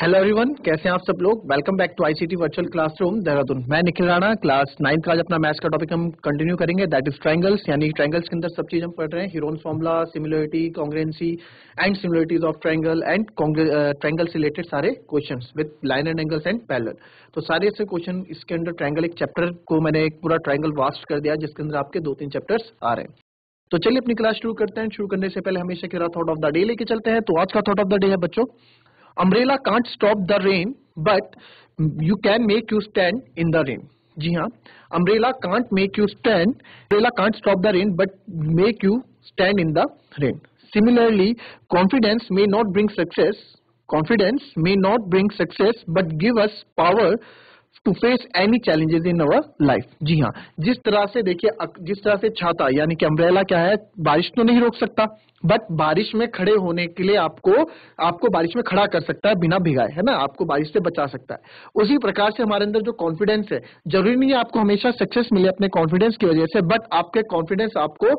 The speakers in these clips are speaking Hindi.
हेलो एवरीवन, कैसे हैं आप सब लोग। Welcome back to ICT virtual classroom Dehradun. मैं निखिल राणा, क्लास 9 का आज अपना मैथ्स का टॉपिक हम कंटिन्यू करेंगे, दैट इज ट्रायंगल्स। यानी ट्रायंगल्स के अंदर सब चीज हम पढ़ रहे हैं, Heron's formula, similarity, congruency and similarities of triangle and triangle से रिलेटेड सारे questions with line and angles and parallel. तो सारे ऐसे क्वेश्चन इसके अंदर ट्रायंगल एक चैप्टर को मैंने एक पूरा ट्रायंगल वास्ट कर दिया, जिसके अंदर आपके 2-3 चैप्टर्स आ रहे हैं। तो चलिए अपनी क्लास शुरू करते हैं। शुरू करने से पहले हमेशा की थॉट ऑफ द डे लेके चलते हैं। तो आज का थॉट ऑफ द डे है बच्चों, umbrella can't stop the rain but you can make you stand in the rain। जी हाँ, umbrella can't stop the rain but make you stand in the rain। Similarly, confidence may not bring success but give us power to face any challenges in our life. जी हाँ, जिस तरह से देखिए, जिस तरह से छाता यानी कि अम्ब्रेला क्या है, बारिश तो नहीं रोक सकता बट बारिश में खड़े होने के लिए आपको बारिश में खड़ा कर सकता है बिना भिगाए, है ना, आपको बारिश से बचा सकता है। उसी प्रकार से हमारे अंदर जो कॉन्फिडेंस है, जरूरी नहीं है आपको हमेशा सक्सेस मिले अपने कॉन्फिडेंस की वजह से, बट आपके कॉन्फिडेंस आपको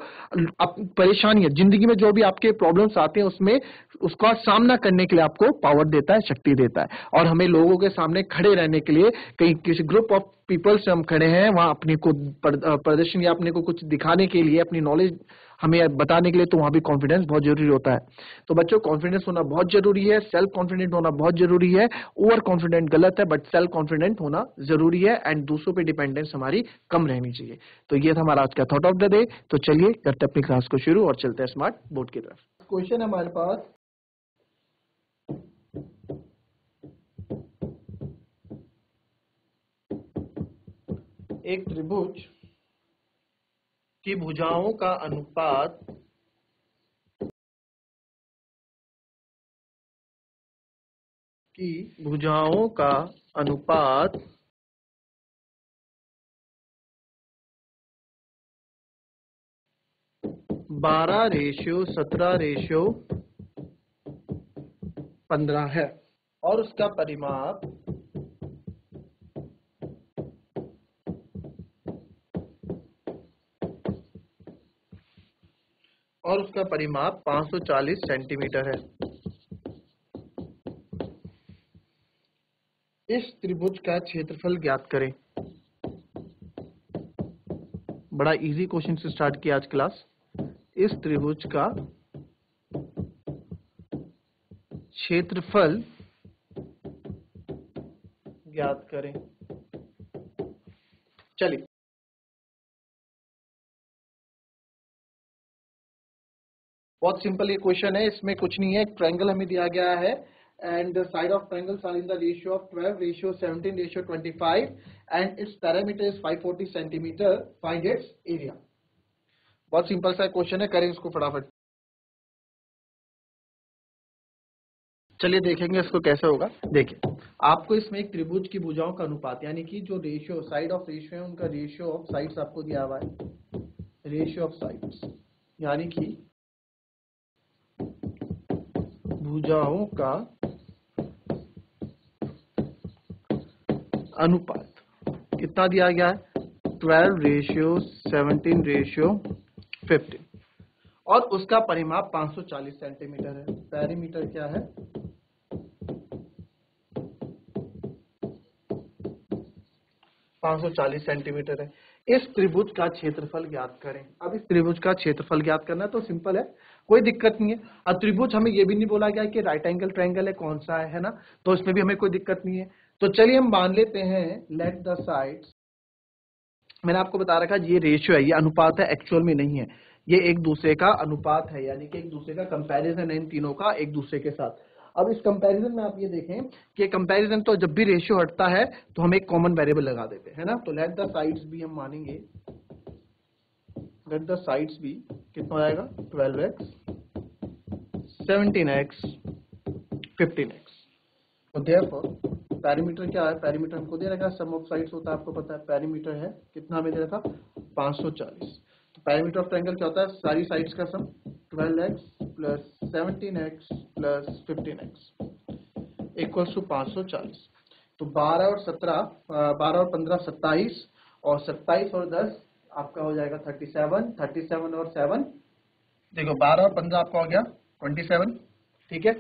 परेशानी है जिंदगी में, जो भी आपके प्रॉब्लम्स आते हैं उसमें उसका सामना करने के लिए आपको पावर देता है, शक्ति देता है। और हमें लोगों के सामने खड़े रहने के लिए, कहीं किसी ग्रुप ऑफ पीपल से हम खड़े हैं, वहां अपने को प्रदर्शन या अपने को कुछ दिखाने के लिए, अपनी नॉलेज हमें बताने के लिए, तो वहां भी कॉन्फिडेंस बहुत जरूरी होता है। तो बच्चों, कॉन्फिडेंस होना बहुत जरूरी है, सेल्फ कॉन्फिडेंट होना बहुत जरूरी है। ओवर कॉन्फिडेंट गलत है, बट सेल्फ कॉन्फिडेंट होना जरूरी है एंड दूसरों पे डिपेंडेंस हमारी कम रहनी चाहिए। तो ये था हमारा आज का थॉट ऑफ द डे। तो चलिए करते अपनी क्लास को शुरू और चलते हैं स्मार्ट बोर्ड की तरफ। क्वेश्चन है हमारे पास, एक त्रिभुज की भुजाओं का अनुपात की भुजाओं का अनुपात 12:17:15 है और उसका परिमाप 540 सेंटीमीटर है। इस त्रिभुज का क्षेत्रफल ज्ञात करें। बड़ा इजी क्वेश्चन से स्टार्ट किया आज क्लास। इस त्रिभुज का क्षेत्रफल ज्ञात करें। चलिए, बहुत सिंपल ये क्वेश्चन है, इसमें कुछ नहीं है। एक ट्रायंगल हमें दिया गया है and the side of triangles are in the ratio of 12:17:25 and its parameter is 540 centimeter। find its area। बहुत सिंपल सा क्वेश्चन है, करें इसको फटाफट। चलिए देखेंगे इसको कैसे होगा। देखिए, आपको इसमें एक त्रिभुज की भुजाओं का अनुपात, यानी कि जो रेशियो साइड ऑफ रेशियो है, उनका रेशियो ऑफ साइड्स आपको दिया हुआ है। रेशियो ऑफ साइड्स यानी कि भुजाओं का अनुपात कितना दिया गया है, 12:17:15 और उसका परिमाप 540 सेंटीमीटर है। पेरीमीटर क्या है, 540 सेंटीमीटर है। इस त्रिभुज का क्षेत्रफल ज्ञात करें। अब इस त्रिभुज का क्षेत्रफल ज्ञात करना तो सिंपल है, कोई दिक्कत नहीं है। अब त्रिभुज हमें यह भी नहीं बोला गया कि राइट एंगल ट्रायंगल है, कौन सा है ना, तो इसमें भी हमें कोई दिक्कत नहीं है। तो चलिए हम मान लेते हैं, लेट द साइड्स, मैंने आपको बता रखा ये रेशियो है, ये अनुपात है, एक्चुअल में नहीं है, ये एक दूसरे का अनुपात है, यानी कि एक दूसरे का कंपैरिजन है इन तीनों का एक दूसरे के साथ। अब इस कंपैरिजन में आप ये देखें कि कंपैरिजन तो जब भी रेशियो हटता है तो हम एक कॉमन वेरिएबल लगा देते हैं, है ना। तो लेट द साइड्स भी हम मानेंगे, लेट द साइड्स भी कितना हो जाएगा, 12x 17x 15x। तो देयरफॉर पैरीमीटर क्या है, पैरीमीटर हमको दे रखा है, सम ऑफ साइड्स होता है, आपको पता है पैरीमीटर है कितना हमें दे रखा, 540। तो पैरीमीटर ऑफ ट्रायंगल क्या होता है, सारी साइड्स का sum 12x plus 17x plus 15x equals to 540। तो 12 और 15 27 और 27 और 10 आपका हो जाएगा 37 और 7 देखो 12 और 15 आपका हो गया 27, ठीक है।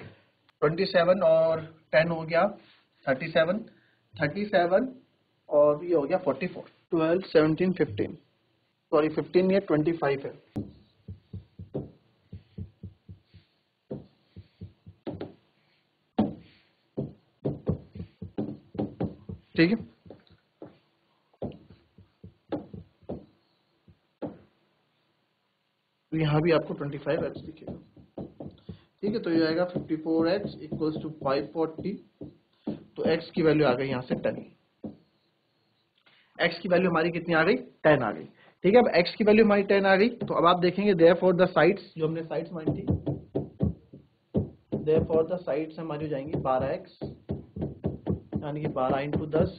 27 और 10 हो गया 37, 37 और ये हो गया 44, 12, 17, 15, सॉरी 15 नहीं है 25 है। ठीक है, तो यहाँ भी आपको 25x दिखेगा। ठीक है, तो ये आएगा 54x इक्वल्स टू 540, तो x की वैल्यू आ गई यहाँ से 10, x की वैल्यू हमारी कितनी आ गई 10 आ गई। ठीक है, अब x की वैल्यू हमारी 10 आ गई, तो अब आप देखेंगे देयरफॉर द साइड्स, जो हमने साइड्स मानी थी, देयरफॉर द साइड्स हमारी हो जाएंगी 12x, यानी कि 12 इंटू 10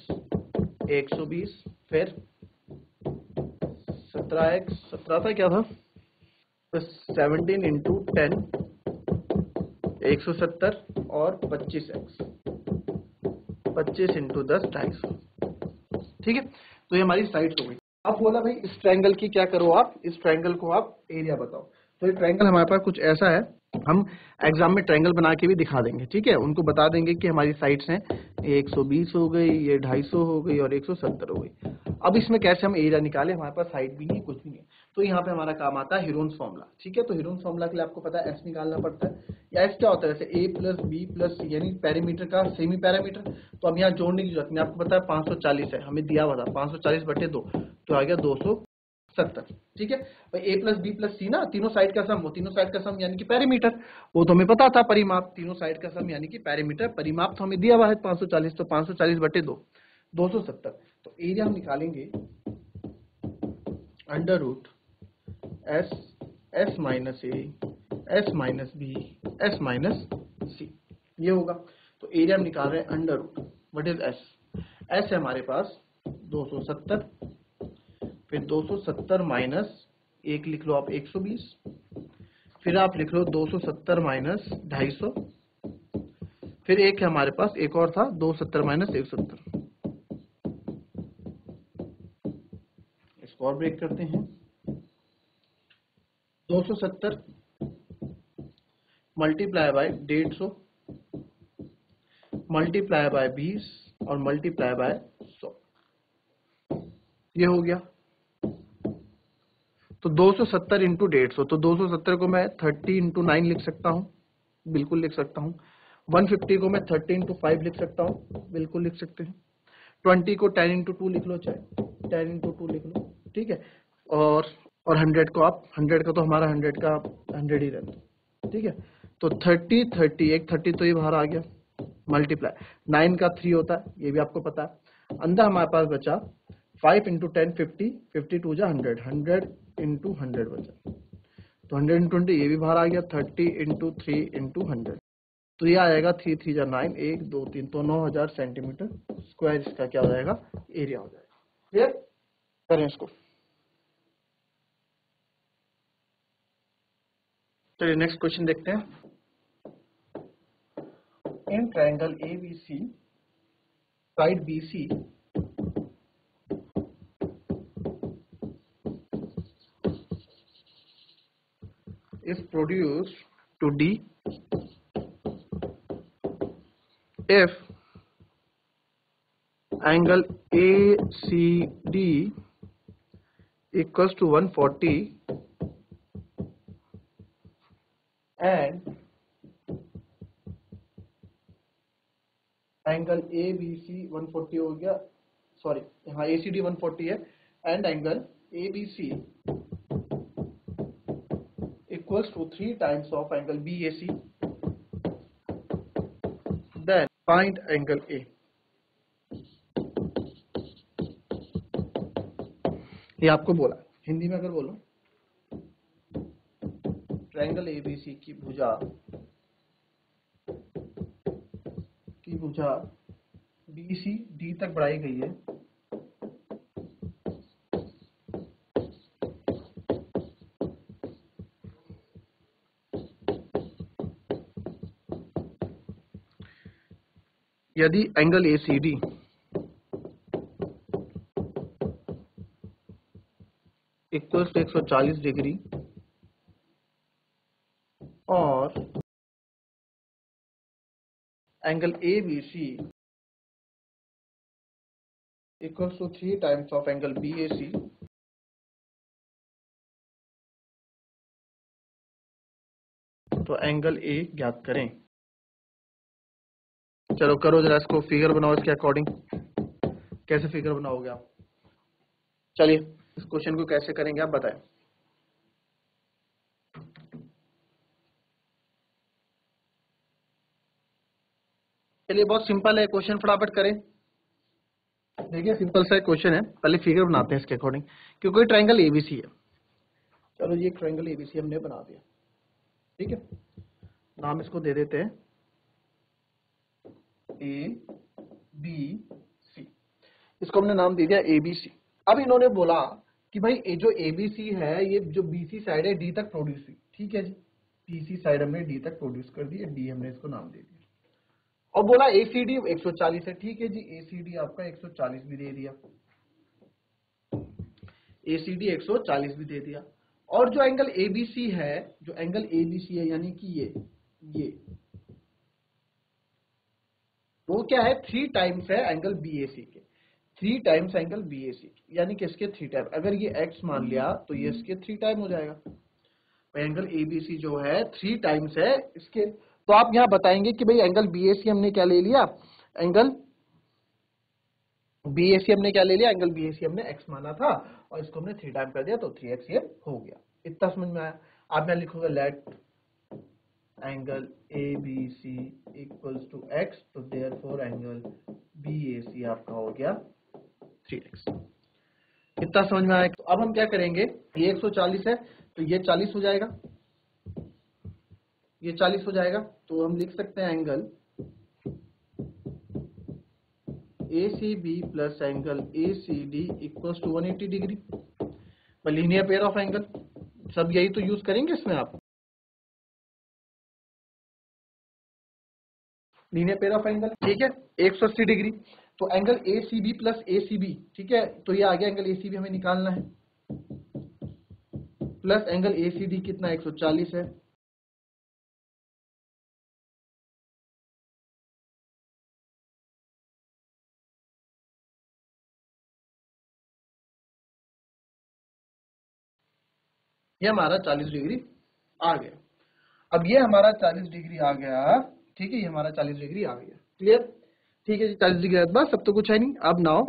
120, फिर 17x, 17 था क्या था, तो 17 इंटू 10 170 और 25x, 25 इंटू 10 250। ठीक है, तो ये हमारी साइड्स हो गई। अब बोला भाई इस ट्रायंगल की क्या करो आप, इस ट्रायंगल को आप एरिया बताओ। तो ये ट्रायंगल हमारे पास कुछ ऐसा है, हम एग्जाम में ट्रायंगल बना के भी दिखा देंगे। ठीक है, उनको बता देंगे कि हमारी साइड्स हैं, ये 120 हो गई, ये 250 हो गई और 170 हो गई। अब इसमें कैसे हम एरिया निकालें, हमारे पास साइड भी नहीं कुछ भी नहीं है, तो यहाँ पे हमारा काम आता है हीरोन्स फॉर्मूला। ठीक है, तो हीरोन्स फॉर्मूला के लिए आपको पता है एस निकालना पड़ता है, या एस क्या होता है जैसे ए प्लस बी प्लस सी, यानी पैरामीटर का सेमी पैरामीटर। तो अब यहाँ जोड़ने की जरूरत नहीं, आपको पता है 540 है, हमें दिया हुआ था 540/2, तो आ गया 270। ठीक है, भाई ए प्लस बी प्लस सी ना, तीनों साइड का सम, वो तीनों साइड का सम यानी कि पैरामीटर, वो तो हमें पता था, परिमाप, तीनों साइड का सम यानी कि पैरामीटर, परिमाप तो हमें दिया हुआ है 540, तो 540/2 270। तो एरिया हम निकालेंगे under root S, S minus A, S minus B, S minus C, ये होगा। तो एरिया हम निकाल रहे हैं under root, what is S, S है हमारे पास 270, फिर 270 माइनस एक लिख लो आप 120, फिर आप लिख लो 270 माइनस 250, फिर एक है हमारे पास, एक और था 270 माइनस 170, इसको और ब्रेक करते हैं। 270 मल्टीप्लाई बाय 150 मल्टीप्लाई बाय 20 और मल्टीप्लाई बाय 100, ये हो गया। तो 270 इंटू 150, तो 270 को मैं 30 इंटू 9 लिख सकता हूँ, बिल्कुल लिख सकता हूँ। 150 को मैं 30 इंटू 5 लिख सकता हूँ, बिल्कुल लिख सकते हैं। 20 को 10 इंटू 2 लिख लो, चाहे 10 इंटू 2 लिख लो। ठीक है, और 100 को आप, 100 का तो हमारा 100 का 100 ही रहता। ठीक है, तो 30 30 एक 30 तो ये बाहर आ गया, मल्टीप्लाई 9 का 3 होता है, ये भी आपको पता है। अंदर हमारे पास बचा 5 इंटू 10 50, 52 जा 100, 100 इंटू 100 बचा, तो 100 इंटू 20 ये भी बाहर आ गया, 30 इंटू 3 इंटू 100, तो ये आएगा 3 3 जा 9, 1 2 3, तो 9000 सेंटीमीटर स्क्वायर इसका क्या हो जाएगा, एरिया हो जाएगा। क्लियर, करें इसको। चलिए नेक्स्ट क्वेश्चन देखते हैं। In triangle ABC, side BC is produced to D if angle ACD equals to 140 and angle ABC 140 हो गया, सॉरी यहाँ ACD 140 है, and angle ABC equals to 3 times of angle BAC, then find angle A। ये आपको बोला, हिंदी में अगर बोलो, ट्रायंगल ABC की भुजा BC D तक बढ़ाई गई है, यदि angle ACD equals to 140 degree और angle ABC equals to 3 times of angle BAC, तो एंगल A ज्ञात करें। चलो करो जरा इसको, फिगर बनाओ इसके अकॉर्डिंग। कैसे फिगर बनाओगे आप? चलिए इस क्वेश्चन को कैसे करेंगे आप बताएं। चलिए बहुत सिंपल है क्वेश्चन, फटाफट करें। देखिए सिंपल सा क्वेश्चन है, पहले फिगर बनाते हैं इसके अकॉर्डिंग, क्योंकि ट्रायंगल ABC है। चलो ये ट्रायंगल ABC हमने बना दिया, ठीक है। नाम इसको दे देते हैं ABC, इसको हमने नाम दे दिया ABC। अब इन्होंने बोला कि भाई ये जो ABC है, ये जो BC साइड है D तक प्रोड्यूस हुई, ठीक है जी। BC साइड हमने D तक प्रोड्यूस कर दी, D हमने इसको नाम दे दिया। और बोला ACD 140 है, ठीक है जी। ACD आपका 140 भी दे दिया, ACD 140 भी दे दिया। और जो एंगल ABC है, जो एंगल ABC है यानी कि ये वो क्या है, 3 टाइम्स है एंगल BAC के, 3 टाइम्स एंगल BAC यानी कि इसके 3 टाइम। अगर ये x मान लिया तो ये इसके 3 टाइम हो जाएगा। एंगल ABC जो है 3 टाइम्स है इसके। तो आप यहां बताएंगे कि भाई एंगल BAC हमने क्या ले लिया, एंगल BAC हमने क्या ले लिया, एंगल BAC हमने x माना था और इसको हमने 3 टाइम कर दिया, तो 3x ये हो गया। इतना समझ में आया? आप मैं लिखूंगा let angle ABC equals to x, तो देयरफॉर एंगल BAC आपका हो गया 3x। इतना समझ में आया? तो अब हम क्या करेंगे, ये 140 है तो ये 40 हो जाएगा, ये 40 हो जाएगा। तो हम लिख सकते हैं angle ACB plus angle ACD equals to 180 degree. Linear pair of angle, सब यही तो यूज करेंगे इसमें आप, लीनियर पेयर ऑफ एंगल, ठीक है। 180 डिग्री। तो एंगल ACB प्लस ACB, ठीक है, तो ये आ गया एंगल ACB हमें निकालना है, प्लस एंगल ACD कितना 140 है। ये हमारा 40 डिग्री आ गया। अब ये हमारा 40 डिग्री आ गया, ठीक है, ये हमारा 40 डिग्री आ गया। क्लियर? ठीक है जी, 40 डिग्री बस, सब तो कुछ है नहीं। अब now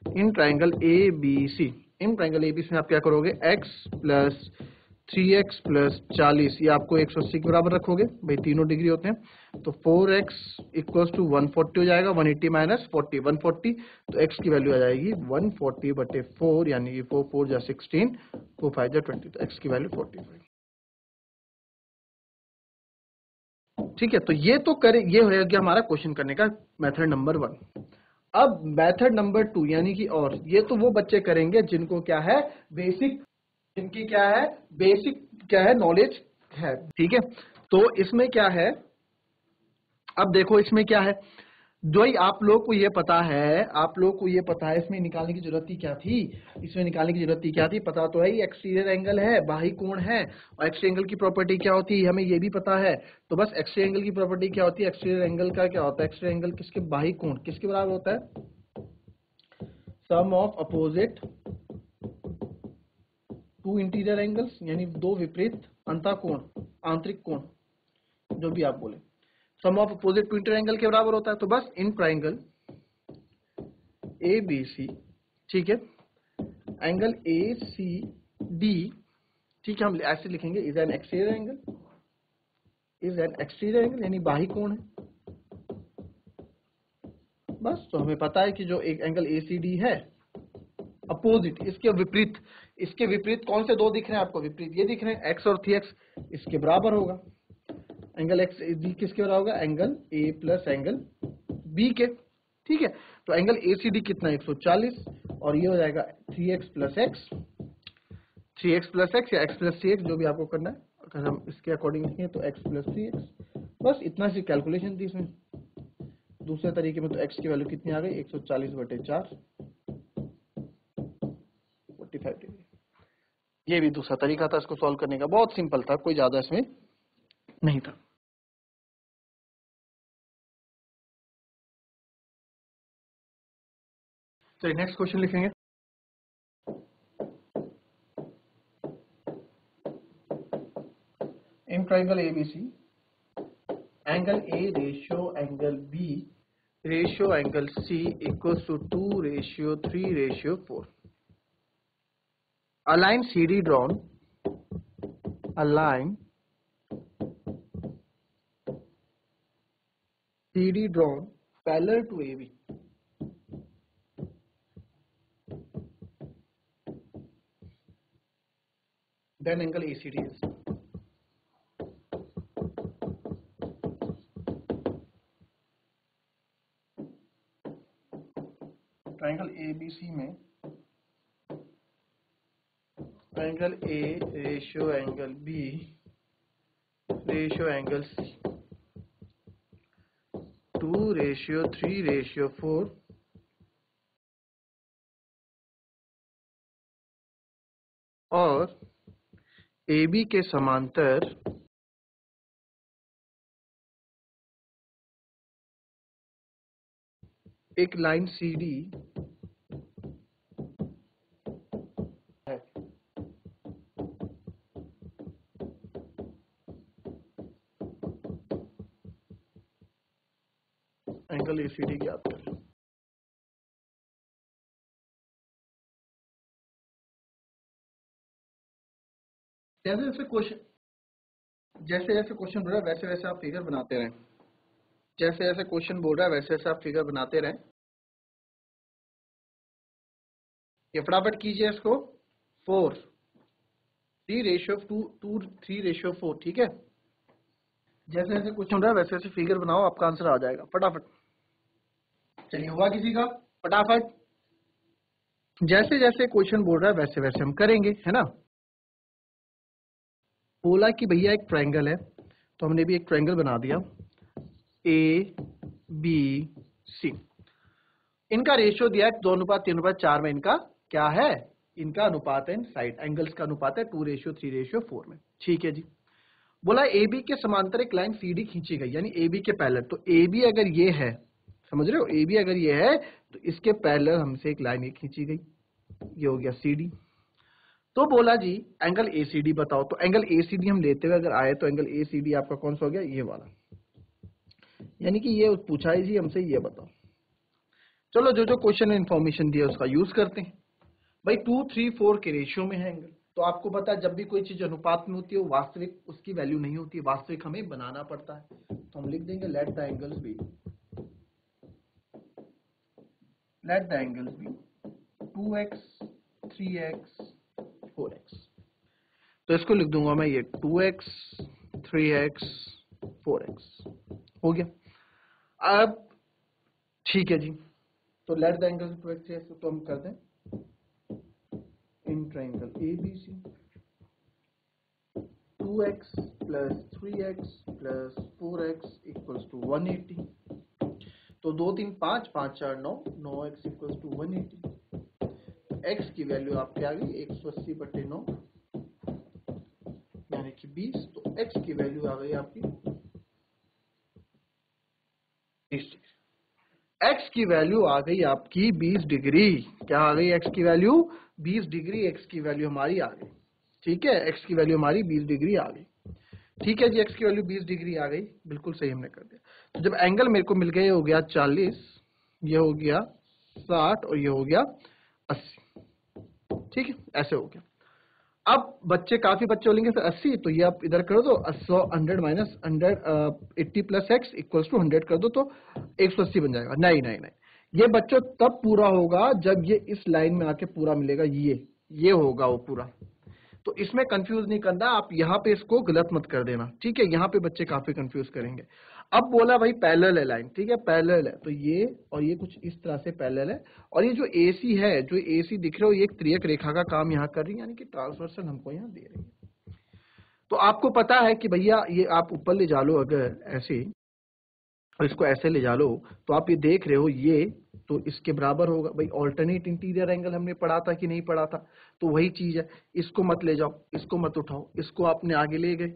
in triangle ABC, in triangle ABC में आप क्या करोगे, x प्लस 3x प्लस 40, ये आपको 180 के बराबर रखोगे, भाई तीनों डिग्री होते हैं। तो 4x इक्वल्स टू 140 हो जाएगा, 180 माइनस 40 140, तो x की वैल्यू आ जाएगी 140/4, यानी कि 4 4 जा 16, 4 5 जा 20, तो x की वैल्यू 45। ठीक है, तो ये तो करे, ये हो गया हमारा क्वेश्चन करने का मेथड नंबर 1। अब मेथड नंबर 2 यानी कि, और ये तो वो बच्चे करेंगे जिनको क्या है, बेसिक, जिनकी क्या है, बेसिक क्या है, नॉलेज है, ठीक है। तो इसमें क्या है, अब देखो इसमें क्या है, जो ही आप लोग को ये पता है, आप लोग को ये पता है, इसमें निकालने की जरूरत ही क्या थी, इसमें निकालने की जरूरत ही क्या थी, पता तो है ही, एक्सटीरियर एंगल है, बाही कोण है, और एक्सटीरियर एंगल की प्रॉपर्टी क्या होती है हमें ये भी पता है। तो बस एक्सटीरियर एंगल की प्रॉपर्टी क्या होती है, एक्सटीरियर एंगल का क्या होता है, एक्सटीरियर एंगल किसके, बाही कोण किसके बराबर होता है, sum of opposite to interior angles, यानी दो विपरीत अंतःकोण, आंतरिक कोण, जो भी आप बोले, sum of opposite to interior angle के बराबर होता है। तो बस इन ट्राइंगल ABC, ठीक है, एंगल ACD, ठीक है, हम ऐसे लिखेंगे, is an exterior angle, is an exterior angle यानी बाही कोण है। बस, तो हमें पता है कि जो एक एंगल ACD है, अपोजिट, इसके विपरीत, इसके विपरीत कौन से दो दिख रहे हैं आपको, विपरीत ये दिख रहे हैं, x और 3x, इसके बराबर होगा। एंगल x B किसके बराबर होगा, angle A plus angle B के, ठीक है। तो एंगल ACD कितना 140, और ये हो जाएगा 3x plus x, 3x plus x या x प्लस 3x, जो भी आपको करना है। अगर हम इसके अकॉर्डिंग लिखें तो x प्लस 3x, बस इतना सी कैलकुलेशन थी इसमें। दूसरे तरीके में तो x की वैल्यू कितनी आ गई, 140/4, 45 डिग्री। ये भी दूसरा तरीका था इसको सॉल्व करने का, बहुत सिंपल था, कोई ज्यादा इसमें नहीं था। चलिए नेक्स्ट क्वेश्चन लिखेंगे। In triangle ABC angle A ratio angle B ratio angle C equals to 2:3:4। A line CD drawn, a line CD drawn parallel to AB. Then angle ACD is. Triangle ABC में angle A ratio angle B ratio angle C 2:3:4 और AB के समांतर एक लाइन CD है। एंगल ACD ज्ञात करें। जैसे जैसे क्वेश्चन बोल रहा है वैसे वैसे आप फिगर बनाते रहें। जैसे जैसे क्वेश्चन बोल रहा है वैसे वैसे आप फिगर बनाते रहें। ये फटाफट कीजिए इसको। 3:4 ठीक है। जैसे जैसे क्वेश्चन हो रहा है वैसे वैसे फिगर बनाओ, आपका आंसर आ जाएगा फटाफट। चलिए हुआ किसी का? फटाफट। जैसे जैसे क्वेश्चन बोल रहा है वैसे वैसे हम करेंगे, है ना। बोला कि भैया एक ट्रायंगल है, तो हमने भी एक ट्रायंगल बना दिया ABC। इनका रेशियो दिया है 2:3:4 में। इनका क्या है? इनका अनुपात है, साइड एंगल्स का अनुपात है 2:3:4 में। ठीक है जी। बोला AB के समांतर एक लाइन CD खींची गई, यानी AB के पैरेलल। तो AB अगर ये है, समझ रहे हो, AB अगर ये है तो इसके पैरेलल हमसे एक लाइन खींची गई, ये हो गया CD। तो बोला जी एंगल ACD बताओ। तो एंगल ACD हम लेते हुए अगर आए तो एंगल ACD आपका कौन सा हो गया? ये वाला। यानी कि ये पूछा है जी हमसे, ये बताओ। चलो जो जो क्वेश्चन में इंफॉर्मेशन दिया उसका यूज करते हैं। भाई 2:3:4 के रेशियो में है एंगल, तो आपको पता है जब भी कोई चीज अनुपात में होती है वो वास्तविक उसकी वैल्यू नहीं होती है, वास्तविक हमें बनाना पड़ता है। तो हम लिख देंगे let the angles B 2x 3x 4x। तो इसको लिख दूंगा मैं ये 2x 3x 4x हो गया। अब ठीक है जी, तो let the angles 2x 3x तो हम कर दें in triangle ABC 2x plus 3x plus 4x equals to 180। तो 2 3 5 5 4 9 9x equals to 180। x की वैल्यू आपकी आ गई 180/9 यानी कि 20। तो x की वैल्यू आ गई आपकी 20 डिग्री। x की वैल्यू आ गई आपकी 20 डिग्री। क्या आ गई? x की वैल्यू 20 डिग्री। x की वैल्यू हमारी आ गई। ठीक है, x की वैल्यू हमारी 20 डिग्री आ गई। ठीक है जी, x की वैल्यू 20 डिग्री आ गई, बिल्कुल सही हमने कर दिया। तो जब एंगल मेरे को मिल गया, ये हो गया 40, ये हो गया 60 और ये हो गया 80। ठीक है, ऐसे हो गया। अब काफी बच्चे बोलेंगे सर 80, तो ये आप इधर कर दो 100 minus 80 plus x equals to 100 कर दो तो 180 बन जाएगा। नहीं नहीं नहीं, ये बच्चों तब पूरा होगा जब ये इस लाइन में आके पूरा मिलेगा, ये होगा वो पूरा। तो इसमें कंफ्यूज नहीं करना, आप यहाँ पे इसको गलत मत कर देना। ठीक है, यहाँ पे बच्चे काफी कंफ्यूज करेंगे। अब बोला भाई पैरेलल है लाइन, ठीक है पैरेलल है, तो ये और ये कुछ इस तरह से पैरेलल है। और ये जो AC है, जो AC दिख रहे हो, ये एक त्रियक रेखा का काम यहाँ कर रही है, यानी कि ट्रांसवर्सल हमको यहाँ दे रही है। तो आपको पता है कि भैया ये आप ऊपर ले जा लो अगर ऐसे, और इसको ऐसे ले जा लो, तो आप ये देख रहे हो ये तो इसके बराबर होगा। भाई ऑल्टरनेट इंटीरियर एंगल हमने पढ़ा था कि नहीं पढ़ा था? तो वही चीज है, इसको मत ले जाओ, इसको मत उठाओ, इसको आपने आगे ले गए,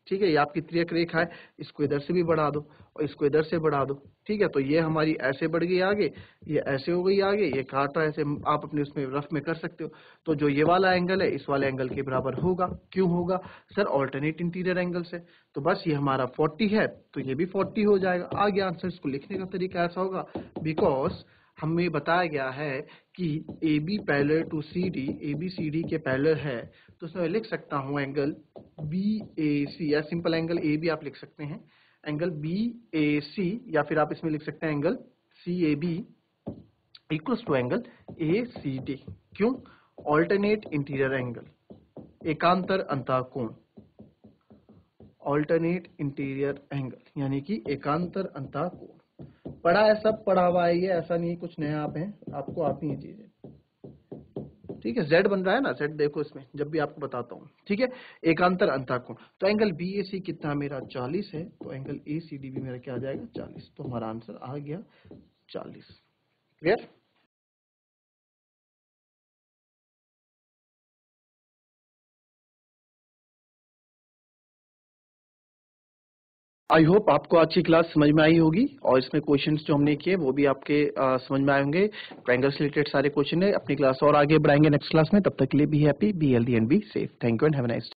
ठीक है, ये आपकी त्रियक रेखा है, इसको इधर से भी बढ़ा दो और इसको इधर से बढ़ा दो। ठीक है, तो ये हमारी ऐसे बढ़ गई आगे, ये ऐसे हो गई आगे, ये काटा ऐसे आप अपने उसमें रफ में कर सकते हो। तो जो ये वाला एंगल है इस वाले एंगल के बराबर होगा। क्यों होगा सर? ऑल्टरनेट इंटीरियर एंगल से। तो बस ये हमारा 40 है तो ये भी 40 हो जाएगा। आगे आंसर इसको लिखने का तरीका ऐसा होगा, बिकॉज हमें बताया गया है कि A B parallel to C D, A B C D के पैरेलल है, तो उसमें लिख सकता हूँ एंगल बी ए सी, या सिंपल एंगल ए बी आप लिख सकते हैं, एंगल बी ए सी, या फिर आप इसमें लिख सकते हैं angle C A B equals to angle A C D. क्यों? ऑल्टरनेट इंटीरियर एंगल, एकांतर अंतःकोण, ऑल्टरनेट इंटीरियर एंगल यानी कि एकांतर अंतःकोण। पढ़ा है, सब पढ़ा हुआ है, ये ऐसा नहीं कुछ नया आप हैं, आपको आती है चीजें। ठीक है, जेड बन रहा है ना, जेड देखो इसमें जब भी आपको बताता हूँ। ठीक है, एकांतर अंतःकोण, तो एंगल बी ए सी कितना मेरा 40 है, तो एंगल ए सी डी भी मेरा क्या आ जाएगा 40। तो हमारा आंसर आ गया 40। क्लियर? आई होप आपको आज की क्लास समझ में आई होगी और इसमें क्वेश्चंस जो हमने किए वो भी आपके समझ में आए होंगे। ट्रायंगल से रिलेटेड सारे क्वेश्चन है। अपनी क्लास और आगे बढ़ाएंगे नेक्स्ट क्लास में। तब तक के लिए be happy, be healthy and be safe. Thank you and have a nice day.